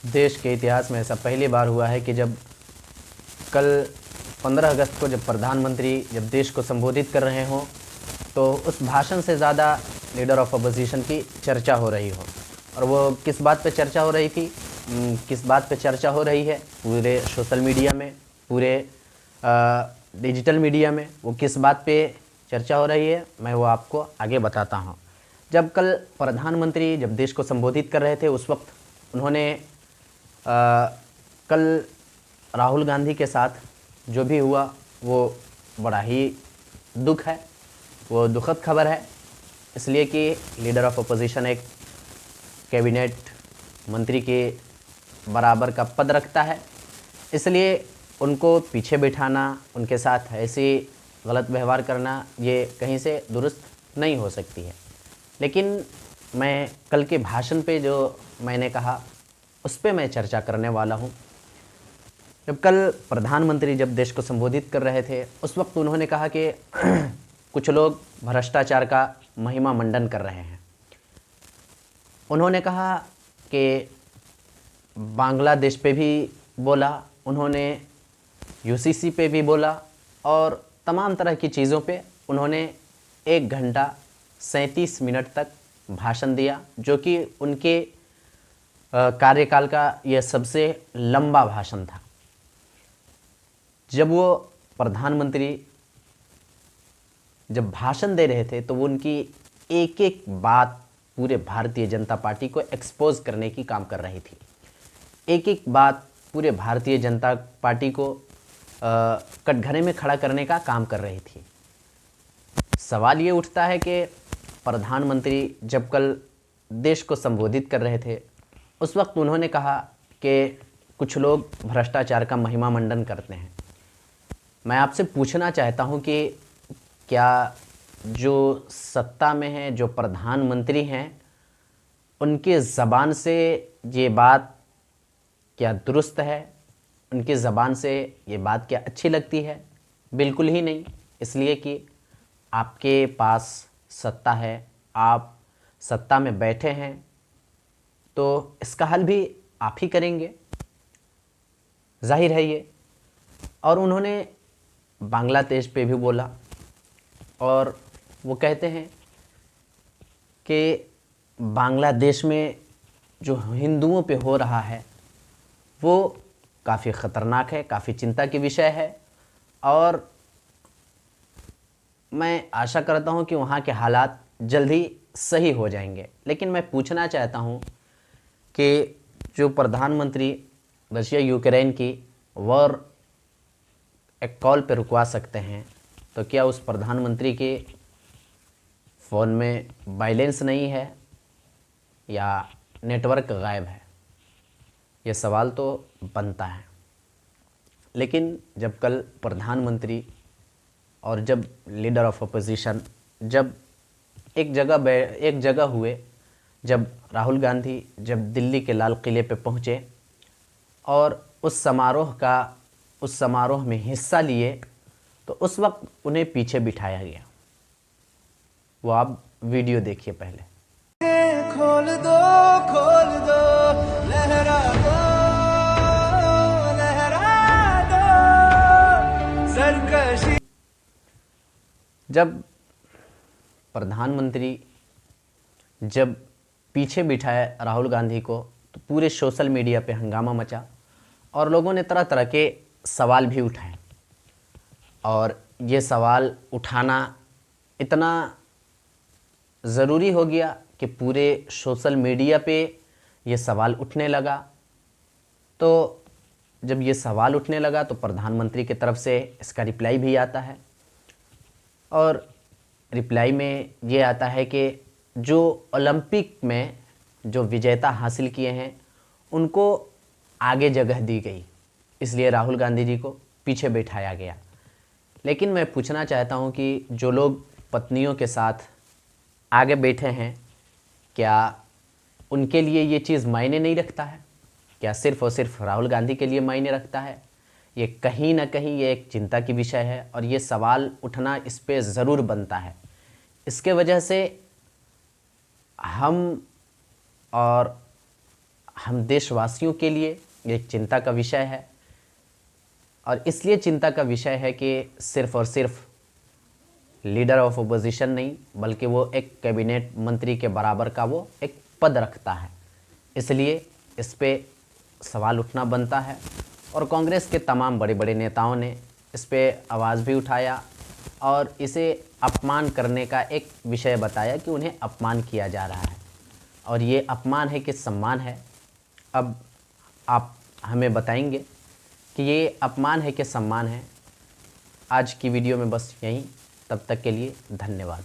देश के इतिहास में ऐसा पहली बार हुआ है कि जब कल 15 अगस्त को जब प्रधानमंत्री जब देश को संबोधित कर रहे हों तो उस भाषण से ज़्यादा लीडर ऑफ अपोजिशन की चर्चा हो रही हो। और वो किस बात पे चर्चा हो रही थी, किस बात पे चर्चा हो रही है पूरे सोशल मीडिया में, पूरे डिजिटल मीडिया में, वो किस बात पे चर्चा हो रही है मैं वो आपको आगे बताता हूँ। जब कल प्रधानमंत्री जब देश को संबोधित कर रहे थे उस वक्त उन्होंने कल राहुल गांधी के साथ जो भी हुआ वो बड़ा ही दुख है, वो दुखद खबर है, इसलिए कि लीडर ऑफ अपोजिशन एक कैबिनेट मंत्री के बराबर का पद रखता है, इसलिए उनको पीछे बिठाना, उनके साथ ऐसे गलत व्यवहार करना ये कहीं से दुरुस्त नहीं हो सकती है। लेकिन मैं कल के भाषण पे जो मैंने कहा उस पे मैं चर्चा करने वाला हूँ। जब कल प्रधानमंत्री जब देश को संबोधित कर रहे थे उस वक्त उन्होंने कहा कि कुछ लोग भ्रष्टाचार का महिमा मंडन कर रहे हैं। उन्होंने कहा कि बांग्लादेश पे भी बोला, उन्होंने यूसीसी पे भी बोला और तमाम तरह की चीज़ों पे उन्होंने 1 घंटा 37 मिनट तक भाषण दिया, जो कि उनके कार्यकाल का यह सबसे लंबा भाषण था। जब वो प्रधानमंत्री जब भाषण दे रहे थे तो वो उनकी एक एक बात पूरे भारतीय जनता पार्टी को एक्सपोज करने की काम कर रही थी। एक एक बात पूरे भारतीय जनता पार्टी को कटघरे में खड़ा करने का काम कर रही थी। सवाल ये उठता है कि प्रधानमंत्री जब कल देश को संबोधित कर रहे थे उस वक्त उन्होंने कहा कि कुछ लोग भ्रष्टाचार का महिमा मंडन करते हैं। मैं आपसे पूछना चाहता हूं कि क्या जो सत्ता में हैं, जो प्रधानमंत्री हैं, उनके ज़बान से ये बात क्या दुरुस्त है? उनकी ज़बान से ये बात क्या अच्छी लगती है? बिल्कुल ही नहीं, इसलिए कि आपके पास सत्ता है, आप सत्ता में बैठे हैं, तो इसका हल भी आप ही करेंगे, जाहिर है ये। और उन्होंने बांग्लादेश पे भी बोला और वो कहते हैं कि बांग्लादेश में जो हिंदुओं पे हो रहा है वो काफ़ी ख़तरनाक है, काफ़ी चिंता की विषय है और मैं आशा करता हूं कि वहाँ के हालात जल्द ही सही हो जाएंगे। लेकिन मैं पूछना चाहता हूं कि जो प्रधानमंत्री रशिया यूक्रेन की वॉर एक कॉल पे रुकवा सकते हैं, तो क्या उस प्रधानमंत्री के फ़ोन में बैलेंस नहीं है या नेटवर्क गायब है? ये सवाल तो बनता है। लेकिन जब कल प्रधानमंत्री और जब लीडर ऑफ अपोजिशन जब एक जगह हुए, जब राहुल गांधी जब दिल्ली के लाल किले पे पहुँचे और उस समारोह में हिस्सा लिए, तो उस वक्त उन्हें पीछे बिठाया गया। वो आप वीडियो देखिए पहले। खोल दो लहरा दो सरकशी। जब प्रधानमंत्री जब पीछे बिठाया राहुल गांधी को तो पूरे सोशल मीडिया पे हंगामा मचा और लोगों ने तरह तरह के सवाल भी उठाए। और ये सवाल उठाना इतना ज़रूरी हो गया कि पूरे सोशल मीडिया पे ये सवाल उठने लगा। तो जब ये सवाल उठने लगा तो प्रधानमंत्री की तरफ से इसका रिप्लाई भी आता है और रिप्लाई में ये आता है कि जो ओलंपिक में जो विजेता हासिल किए हैं उनको आगे जगह दी गई, इसलिए राहुल गांधी जी को पीछे बैठाया गया। लेकिन मैं पूछना चाहता हूं कि जो लोग पत्नियों के साथ आगे बैठे हैं, क्या उनके लिए ये चीज़ मायने नहीं रखता है? क्या सिर्फ़ और सिर्फ राहुल गांधी के लिए मायने रखता है? ये कहीं ना कहीं ये एक चिंता की विषय है और ये सवाल उठना इस पे ज़रूर बनता है। इसके वजह से हम और हम देशवासियों के लिए एक चिंता का विषय है, और इसलिए चिंता का विषय है कि सिर्फ और सिर्फ लीडर ऑफ अपोजिशन नहीं, बल्कि वो एक कैबिनेट मंत्री के बराबर का वो एक पद रखता है। इसलिए इस पे सवाल उठना बनता है, और कांग्रेस के तमाम बड़े बड़े नेताओं ने इस पे आवाज़ भी उठाया और इसे अपमान करने का एक विषय बताया कि उन्हें अपमान किया जा रहा है, और ये अपमान है कि सम्मान है। अब आप हमें बताएंगे कि ये अपमान है कि सम्मान है। आज की वीडियो में बस यहीं, तब तक के लिए धन्यवाद।